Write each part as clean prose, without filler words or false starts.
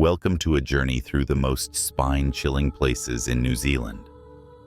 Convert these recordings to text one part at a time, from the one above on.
Welcome to a journey through the most spine-chilling places in New Zealand.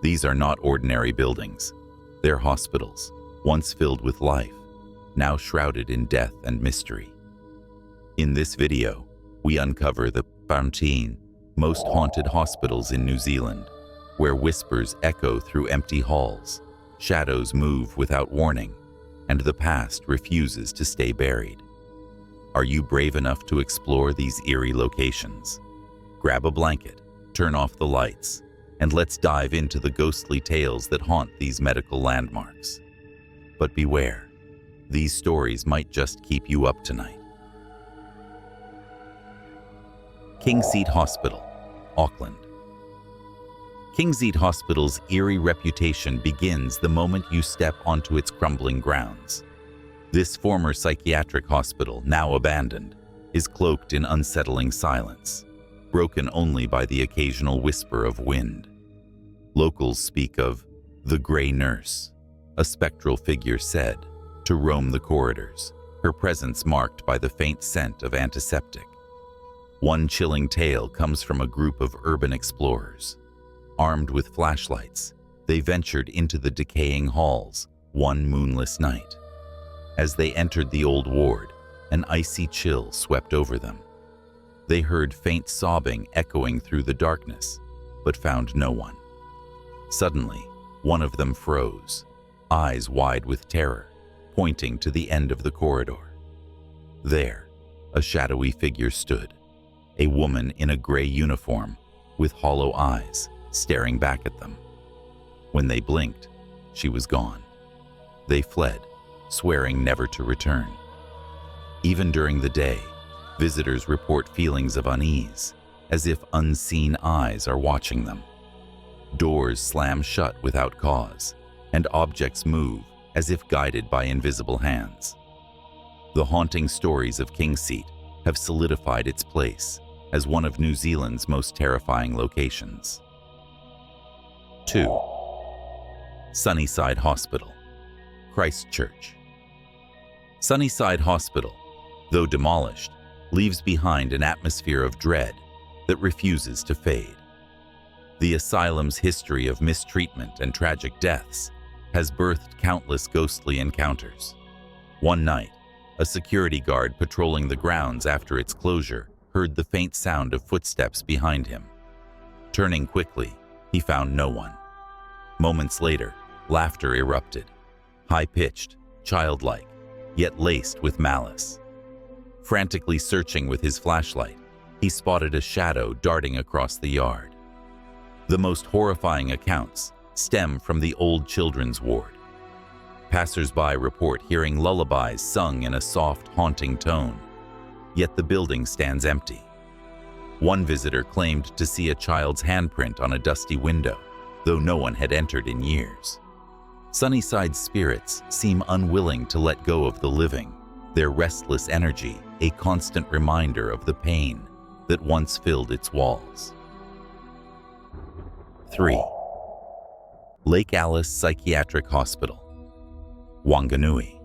These are not ordinary buildings. They're hospitals, once filled with life, now shrouded in death and mystery. In this video, we uncover the 14 most haunted hospitals in New Zealand, where whispers echo through empty halls, shadows move without warning, and the past refuses to stay buried. Are you brave enough to explore these eerie locations? Grab a blanket, turn off the lights, and let's dive into the ghostly tales that haunt these medical landmarks. But beware, these stories might just keep you up tonight. Kingseat Hospital, Auckland. Kingseed Hospital's eerie reputation begins the moment you step onto its crumbling grounds. This former psychiatric hospital, now abandoned, is cloaked in unsettling silence, broken only by the occasional whisper of wind. Locals speak of the Grey Nurse, a spectral figure said to roam the corridors, her presence marked by the faint scent of antiseptic. One chilling tale comes from a group of urban explorers. Armed with flashlights, they ventured into the decaying halls one moonless night. As they entered the old ward, an icy chill swept over them. They heard faint sobbing echoing through the darkness, but found no one. Suddenly, one of them froze, eyes wide with terror, pointing to the end of the corridor. There, a shadowy figure stood, a woman in a gray uniform with hollow eyes staring back at them. When they blinked, she was gone. They fled, swearing never to return. Even during the day, visitors report feelings of unease, as if unseen eyes are watching them. Doors slam shut without cause, and objects move as if guided by invisible hands. The haunting stories of Kingseat have solidified its place as one of New Zealand's most terrifying locations. 2. Sunnyside Hospital, Christchurch. Sunnyside Hospital, though demolished, leaves behind an atmosphere of dread that refuses to fade. The asylum's history of mistreatment and tragic deaths has birthed countless ghostly encounters. One night, a security guard patrolling the grounds after its closure heard the faint sound of footsteps behind him. Turning quickly, he found no one. Moments later, laughter erupted, high-pitched, childlike, yet laced with malice. Frantically searching with his flashlight, he spotted a shadow darting across the yard. The most horrifying accounts stem from the old children's ward. Passers-by report hearing lullabies sung in a soft, haunting tone, yet the building stands empty. One visitor claimed to see a child's handprint on a dusty window, though no one had entered in years. Sunnyside's spirits seem unwilling to let go of the living, their restless energy a constant reminder of the pain that once filled its walls. 3. Lake Alice Psychiatric Hospital, Wanganui.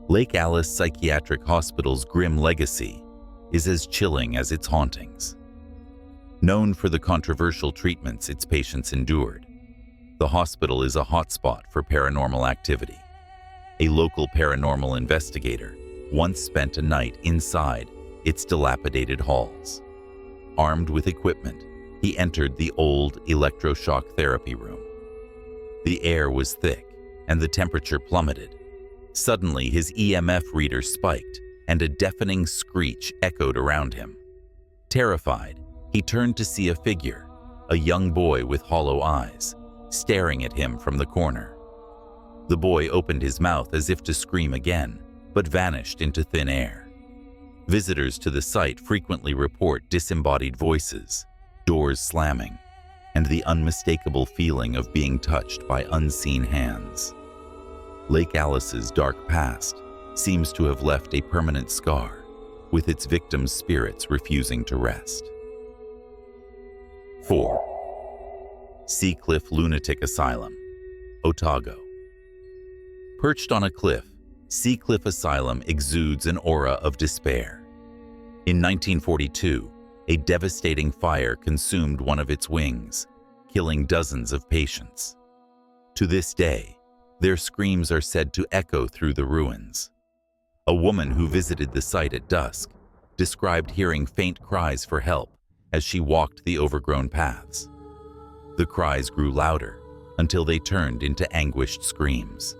Lake Alice Psychiatric Hospital's grim legacy is as chilling as its hauntings. Known for the controversial treatments its patients endured, the hospital is a hotspot for paranormal activity. A local paranormal investigator once spent a night inside its dilapidated halls. Armed with equipment, he entered the old electroshock therapy room. The air was thick and the temperature plummeted. Suddenly, his EMF reader spiked and a deafening screech echoed around him. Terrified, he turned to see a figure, a young boy with hollow eyes, staring at him from the corner. The boy opened his mouth as if to scream again, but vanished into thin air. Visitors to the site frequently report disembodied voices, doors slamming, and the unmistakable feeling of being touched by unseen hands. Lake Alice's dark past seems to have left a permanent scar, with its victims' spirits refusing to rest. 4. Seacliff Lunatic Asylum, Otago. Perched on a cliff, Seacliff Asylum exudes an aura of despair. In 1942, a devastating fire consumed one of its wings, killing dozens of patients. To this day, their screams are said to echo through the ruins. A woman who visited the site at dusk described hearing faint cries for help as she walked the overgrown paths. The cries grew louder until they turned into anguished screams.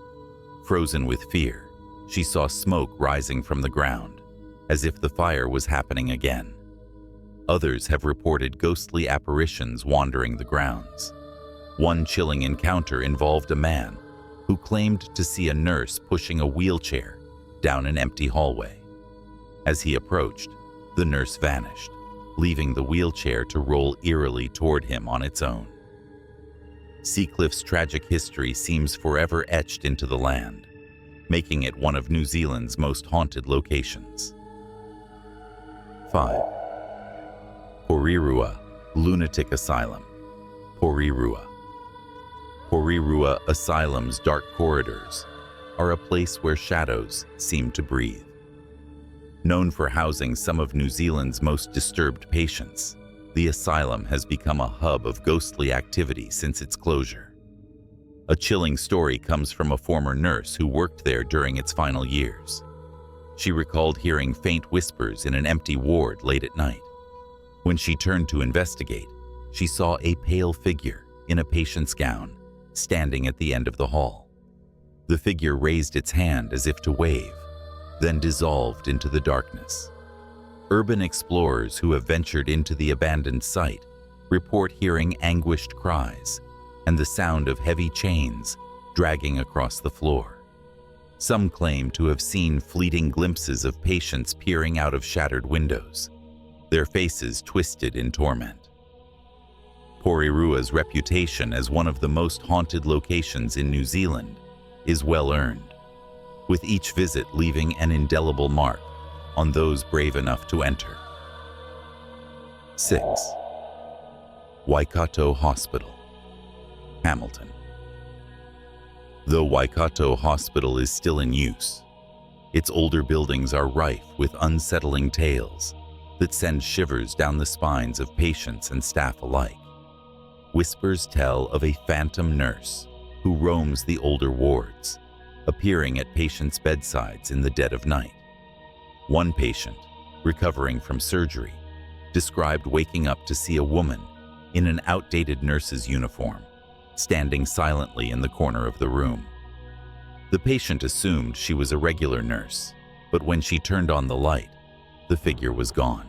Frozen with fear, she saw smoke rising from the ground, as if the fire was happening again. Others have reported ghostly apparitions wandering the grounds. One chilling encounter involved a man who claimed to see a nurse pushing a wheelchair down an empty hallway. As he approached, the nurse vanished, leaving the wheelchair to roll eerily toward him on its own. Seacliff's tragic history seems forever etched into the land, making it one of New Zealand's most haunted locations. 5. Porirua Lunatic Asylum. Porirua. Porirua Asylum's dark corridors are a place where shadows seem to breathe. Known for housing some of New Zealand's most disturbed patients, the asylum has become a hub of ghostly activity since its closure. A chilling story comes from a former nurse who worked there during its final years. She recalled hearing faint whispers in an empty ward late at night. When she turned to investigate, she saw a pale figure in a patient's gown standing at the end of the hall. The figure raised its hand as if to wave, then dissolved into the darkness. Urban explorers who have ventured into the abandoned site report hearing anguished cries and the sound of heavy chains dragging across the floor. Some claim to have seen fleeting glimpses of patients peering out of shattered windows, their faces twisted in torment. Porirua's reputation as one of the most haunted locations in New Zealand is well earned, with each visit leaving an indelible mark on those brave enough to enter. 6. Waikato Hospital, Hamilton. Though Waikato Hospital is still in use, its older buildings are rife with unsettling tales that send shivers down the spines of patients and staff alike. Whispers tell of a phantom nurse who roams the older wards, appearing at patients' bedsides in the dead of night. One patient, recovering from surgery, described waking up to see a woman in an outdated nurse's uniform, standing silently in the corner of the room. The patient assumed she was a regular nurse, but when she turned on the light, the figure was gone.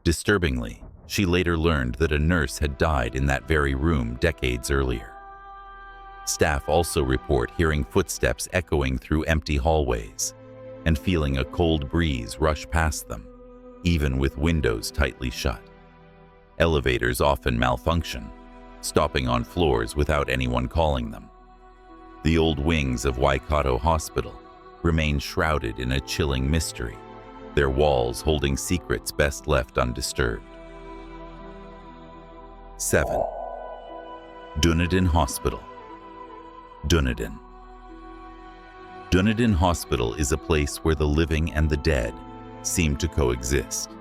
Disturbingly, she later learned that a nurse had died in that very room decades earlier. Staff also report hearing footsteps echoing through empty hallways and feeling a cold breeze rush past them, even with windows tightly shut. Elevators often malfunction, stopping on floors without anyone calling them. The old wings of Waikato Hospital remain shrouded in a chilling mystery, their walls holding secrets best left undisturbed. 7. Dunadene Hospital, Dunedin. Dunedene Hospital is a place where the living and the dead seem to coexist.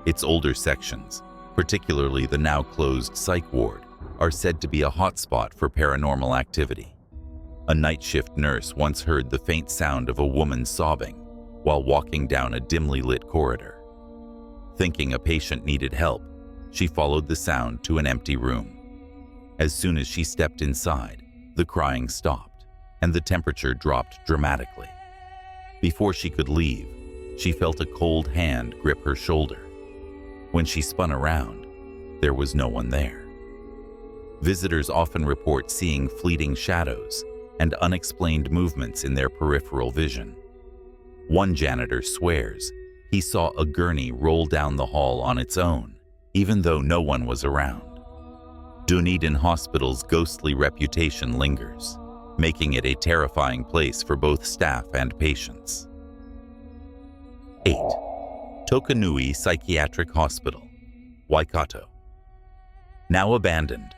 Its older sections, particularly the now closed psych ward, are said to be a hotspot for paranormal activity. A night shift nurse once heard the faint sound of a woman sobbing while walking down a dimly lit corridor. Thinking a patient needed help, she followed the sound to an empty room. As soon as she stepped inside, the crying stopped and the temperature dropped dramatically. Before she could leave, she felt a cold hand grip her shoulder. When she spun around, there was no one there. Visitors often report seeing fleeting shadows and unexplained movements in their peripheral vision. One janitor swears he saw a gurney roll down the hall on its own, even though no one was around. Dunedene Hospital's ghostly reputation lingers, making it a terrifying place for both staff and patients. 8. Tokanui Psychiatric Hospital, Waikato. Now abandoned,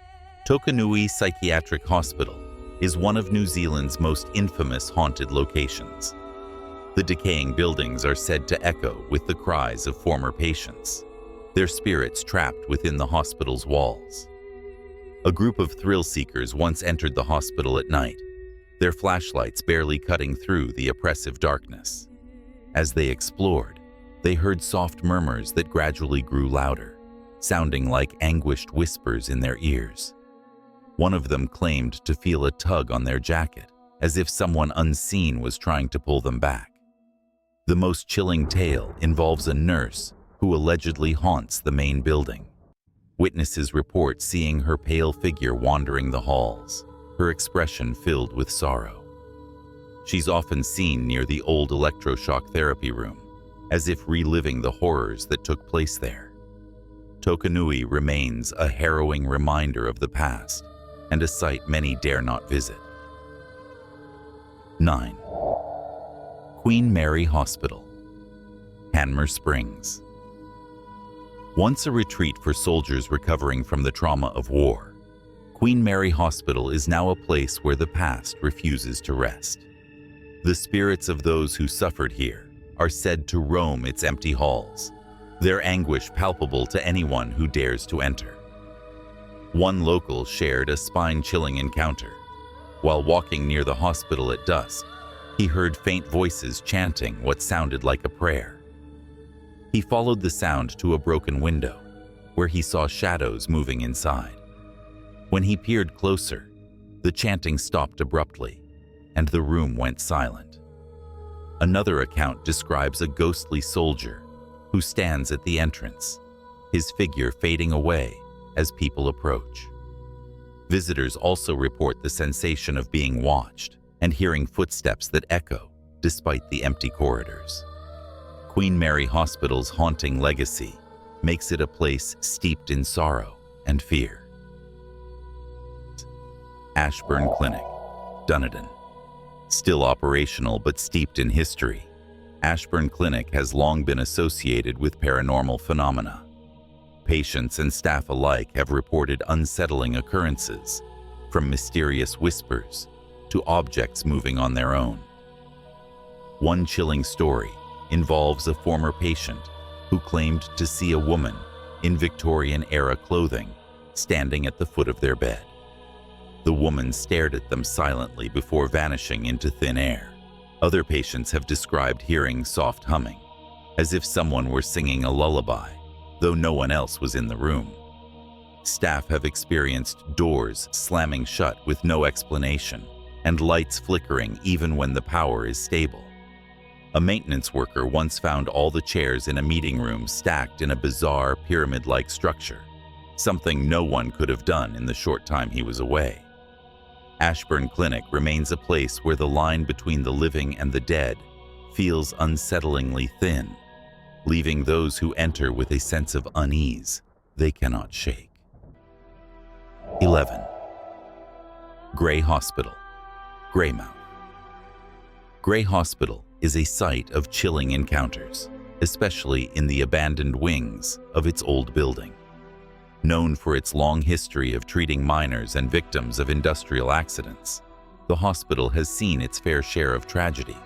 Tokanui Psychiatric Hospital is one of New Zealand's most infamous haunted locations. The decaying buildings are said to echo with the cries of former patients, their spirits trapped within the hospital's walls. A group of thrill-seekers once entered the hospital at night, their flashlights barely cutting through the oppressive darkness. As they explored, they heard soft murmurs that gradually grew louder, sounding like anguished whispers in their ears. One of them claimed to feel a tug on their jacket, as if someone unseen was trying to pull them back. The most chilling tale involves a nurse who allegedly haunts the main building. Witnesses report seeing her pale figure wandering the halls, her expression filled with sorrow. She's often seen near the old electroshock therapy room, as if reliving the horrors that took place there. Tokanui remains a harrowing reminder of the past and a site many dare not visit. 9. Queen Mary Hospital, Hanmer Springs. Once a retreat for soldiers recovering from the trauma of war, Queen Mary Hospital is now a place where the past refuses to rest. The spirits of those who suffered here are said to roam its empty halls, their anguish palpable to anyone who dares to enter. One local shared a spine-chilling encounter. While walking near the hospital at dusk, he heard faint voices chanting what sounded like a prayer. He followed the sound to a broken window, where he saw shadows moving inside. When he peered closer, the chanting stopped abruptly, and the room went silent. Another account describes a ghostly soldier who stands at the entrance, his figure fading away as people approach. Visitors also report the sensation of being watched and hearing footsteps that echo despite the empty corridors. Queen Mary Hospital's haunting legacy makes it a place steeped in sorrow and fear. Ashburn Clinic, Dunadene. Still operational but steeped in history, Ashburn Clinic has long been associated with paranormal phenomena. Patients and staff alike have reported unsettling occurrences, from mysterious whispers to objects moving on their own. One chilling story involves a former patient who claimed to see a woman in Victorian-era clothing standing at the foot of their bed. The woman stared at them silently before vanishing into thin air. Other patients have described hearing soft humming, as if someone were singing a lullaby, though no one else was in the room. Staff have experienced doors slamming shut with no explanation, and lights flickering even when the power is stable. A maintenance worker once found all the chairs in a meeting room stacked in a bizarre pyramid-like structure, something no one could have done in the short time he was away. Ashburn Clinic remains a place where the line between the living and the dead feels unsettlingly thin, leaving those who enter with a sense of unease they cannot shake. 11. Grey Hospital, Greymount. Grey Hospital is a site of chilling encounters, especially in the abandoned wings of its old building. Known for its long history of treating miners and victims of industrial accidents, the hospital has seen its fair share of tragedy,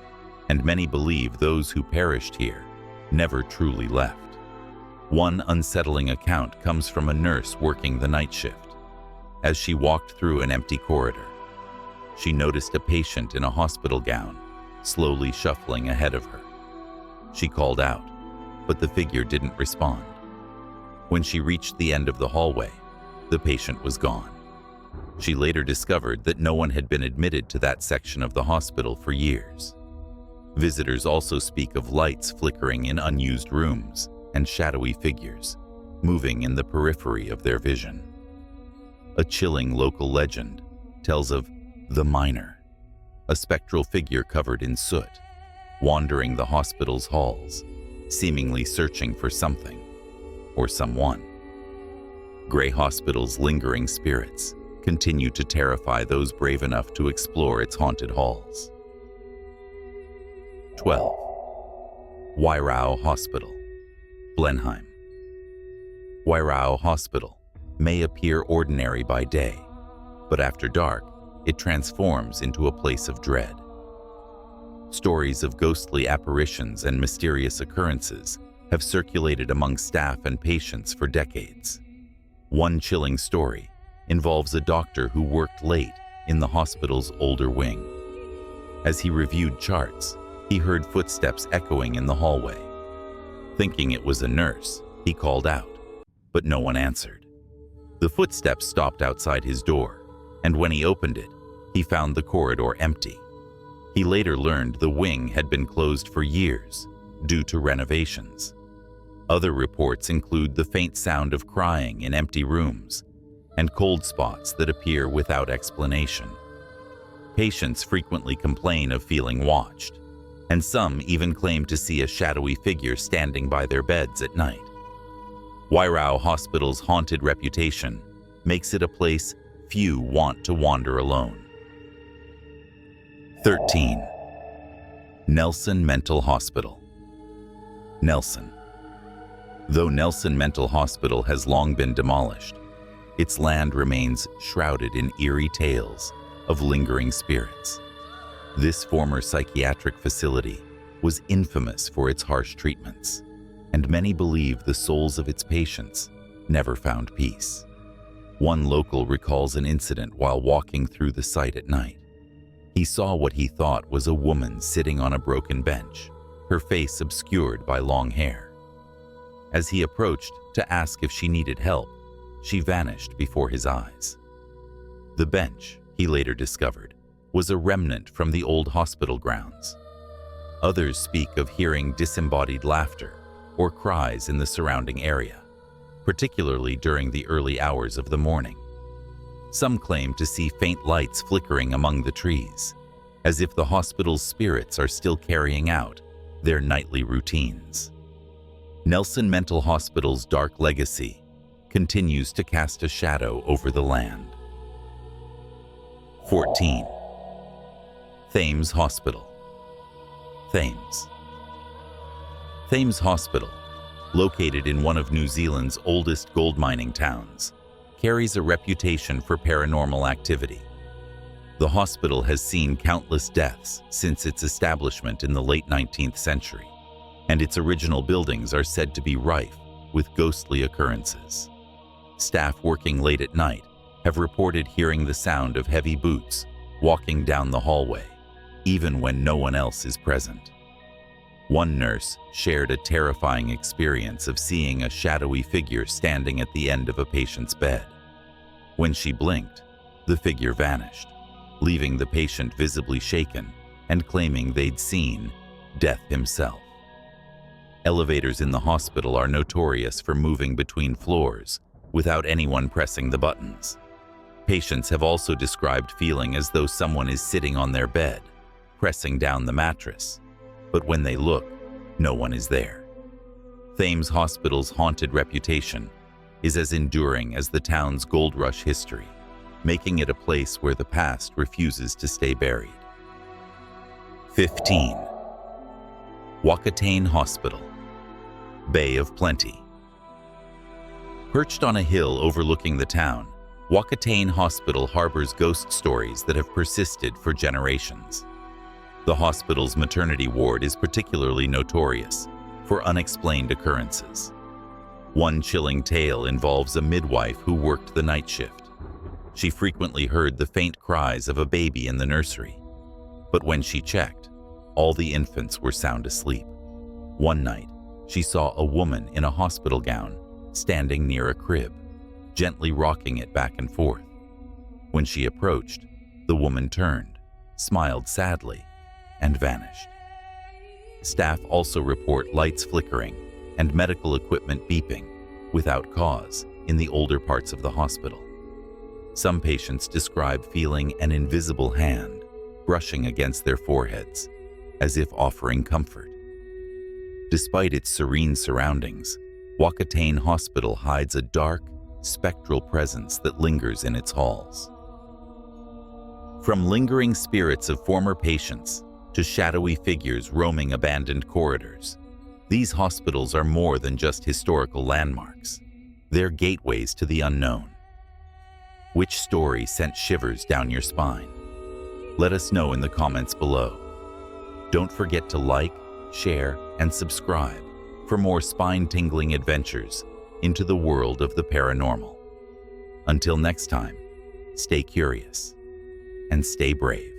and many believe those who perished here never truly left. One unsettling account comes from a nurse working the night shift. As she walked through an empty corridor, she noticed a patient in a hospital gown slowly shuffling ahead of her. She called out, but the figure didn't respond. When she reached the end of the hallway, the patient was gone. She later discovered that no one had been admitted to that section of the hospital for years. Visitors also speak of lights flickering in unused rooms and shadowy figures moving in the periphery of their vision. A chilling local legend tells of the Miner, a spectral figure covered in soot, wandering the hospital's halls, seemingly searching for something or someone. Grey Hospital's lingering spirits continue to terrify those brave enough to explore its haunted halls. 12. WRA Hospital, Blenheim. WRA Hospital may appear ordinary by day, but after dark, it transforms into a place of dread. Stories of ghostly apparitions and mysterious occurrences have circulated among staff and patients for decades. One chilling story involves a doctor who worked late in the hospital's older wing. As he reviewed charts, he heard footsteps echoing in the hallway. Thinking it was a nurse, he called out, but no one answered. The footsteps stopped outside his door, and when he opened it, he found the corridor empty. He later learned the wing had been closed for years due to renovations. Other reports include the faint sound of crying in empty rooms and cold spots that appear without explanation. Patients frequently complain of feeling watched, and some even claim to see a shadowy figure standing by their beds at night. WRA Hospital's haunted reputation makes it a place few want to wander alone. 13. Nelson Mental Hospital. Nelson. Though Nelson Mental Hospital has long been demolished, its land remains shrouded in eerie tales of lingering spirits. This former psychiatric facility was infamous for its harsh treatments, and many believe the souls of its patients never found peace. One local recalls an incident while walking through the site at night. He saw what he thought was a woman sitting on a broken bench, her face obscured by long hair. As he approached to ask if she needed help, she vanished before his eyes. The bench, he later discovered, was a remnant from the old hospital grounds. Others speak of hearing disembodied laughter or cries in the surrounding area, particularly during the early hours of the morning. Some claim to see faint lights flickering among the trees, as if the hospital's spirits are still carrying out their nightly routines. Nelson Mental Hospital's dark legacy continues to cast a shadow over the land. 14. Thames Hospital. Thames. Thames Hospital, located in one of New Zealand's oldest gold mining towns, carries a reputation for paranormal activity. The hospital has seen countless deaths since its establishment in the late 19th century, and its original buildings are said to be rife with ghostly occurrences. Staff working late at night have reported hearing the sound of heavy boots walking down the hallway, even when no one else is present. One nurse shared a terrifying experience of seeing a shadowy figure standing at the end of a patient's bed. When she blinked, the figure vanished, leaving the patient visibly shaken and claiming they'd seen Death himself. Elevators in the hospital are notorious for moving between floors without anyone pressing the buttons. Patients have also described feeling as though someone is sitting on their bed, pressing down the mattress, but when they look, no one is there. Thames Hospital's haunted reputation is as enduring as the town's gold rush history, making it a place where the past refuses to stay buried. 15. Wakaan Hospital. Bay of Plenty. Perched on a hill overlooking the town, Wakaan Hospital harbors ghost stories that have persisted for generations. The hospital's maternity ward is particularly notorious for unexplained occurrences. One chilling tale involves a midwife who worked the night shift. She frequently heard the faint cries of a baby in the nursery, but when she checked, all the infants were sound asleep. One night, she saw a woman in a hospital gown standing near a crib, gently rocking it back and forth. When she approached, the woman turned, smiled sadly, and vanished. Staff also report lights flickering and medical equipment beeping without cause in the older parts of the hospital. Some patients describe feeling an invisible hand brushing against their foreheads, as if offering comfort. Despite its serene surroundings, Wakaan Hospital hides a dark, spectral presence that lingers in its halls. From lingering spirits of former patients to shadowy figures roaming abandoned corridors, these hospitals are more than just historical landmarks. They're gateways to the unknown. Which story sent shivers down your spine? Let us know in the comments below. Don't forget to like, share, and subscribe for more spine-tingling adventures into the world of the paranormal. Until next time, stay curious and stay brave.